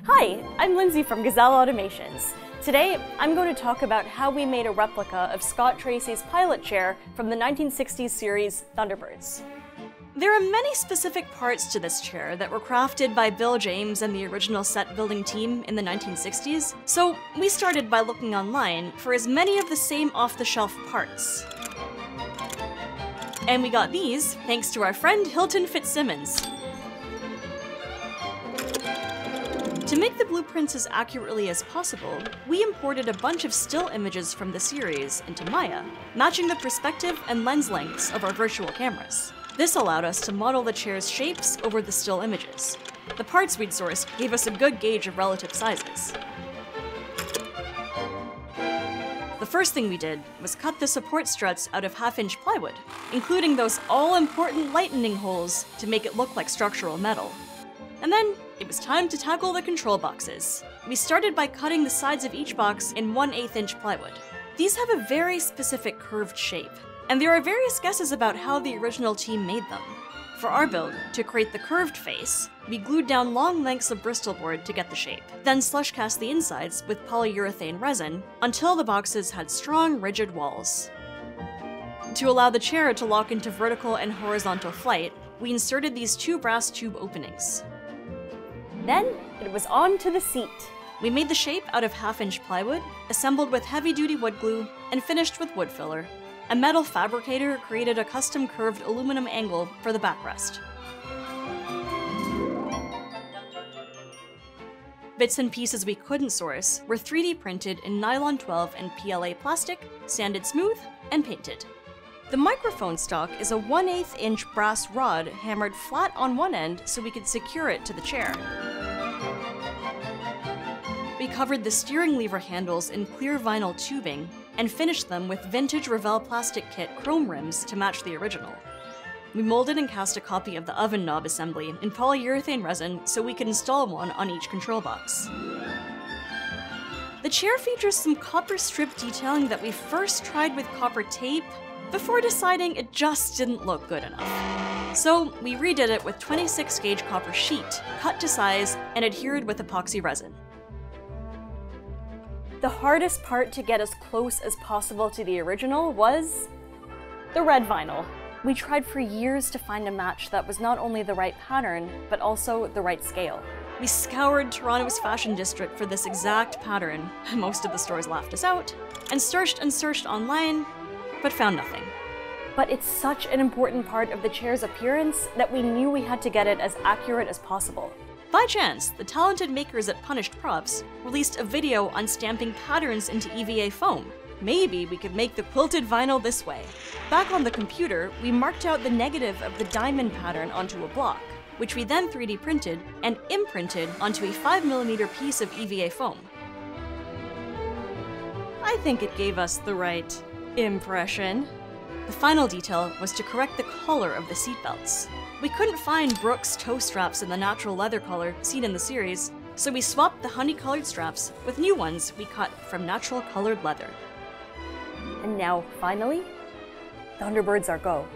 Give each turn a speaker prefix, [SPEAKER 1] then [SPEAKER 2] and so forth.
[SPEAKER 1] Hi, I'm Lindsay from Gazelle Automations. Today, I'm going to talk about how we made a replica of Scott Tracy's pilot chair from the 1960s series Thunderbirds. There are many specific parts to this chair that were crafted by Bill James and the original set building team in the 1960s, so we started by looking online for as many of the same off-the-shelf parts. And we got these thanks to our friend Hilton Fitzsimmons. To make the blueprints as accurately as possible, we imported a bunch of still images from the series into Maya, matching the perspective and lens lengths of our virtual cameras. This allowed us to model the chair's shapes over the still images. The parts we'd sourced gave us a good gauge of relative sizes. The first thing we did was cut the support struts out of half-inch plywood, including those all-important lightning holes to make it look like structural metal. And then, it was time to tackle the control boxes. We started by cutting the sides of each box in 1/8 inch plywood. These have a very specific curved shape, and there are various guesses about how the original team made them. For our build, to create the curved face, we glued down long lengths of Bristol board to get the shape, then slush cast the insides with polyurethane resin until the boxes had strong, rigid walls. To allow the chair to lock into vertical and horizontal flight, we inserted these two brass tube openings. Then, it was on to the seat. We made the shape out of half-inch plywood, assembled with heavy-duty wood glue, and finished with wood filler. A metal fabricator created a custom curved aluminum angle for the backrest. Bits and pieces we couldn't source were 3D printed in nylon 12 and PLA plastic, sanded smooth, and painted. The microphone stock is a 1/8 inch brass rod hammered flat on one end so we could secure it to the chair. We covered the steering lever handles in clear vinyl tubing and finished them with vintage Revell plastic kit chrome rims to match the original. We molded and cast a copy of the oven knob assembly in polyurethane resin so we could install one on each control box. The chair features some copper strip detailing that we first tried with copper tape before deciding it just didn't look good enough. So we redid it with 26 gauge copper sheet, cut to size and adhered with epoxy resin. The hardest part to get as close as possible to the original was the red vinyl. We tried for years to find a match that was not only the right pattern, but also the right scale. We scoured Toronto's fashion district for this exact pattern, most of the stores laughed us out, and searched online, but found nothing. But it's such an important part of the chair's appearance that we knew we had to get it as accurate as possible. By chance, the talented makers at Punished Props released a video on stamping patterns into EVA foam. Maybe we could make the quilted vinyl this way. Back on the computer, we marked out the negative of the diamond pattern onto a block, which we then 3D printed and imprinted onto a 5mm piece of EVA foam. I think it gave us the right impression. The final detail was to correct the color of the seatbelts. We couldn't find Brooks toe straps in the natural leather color seen in the series, so we swapped the honey-colored straps with new ones we cut from natural colored leather. And now, finally, Thunderbirds are go.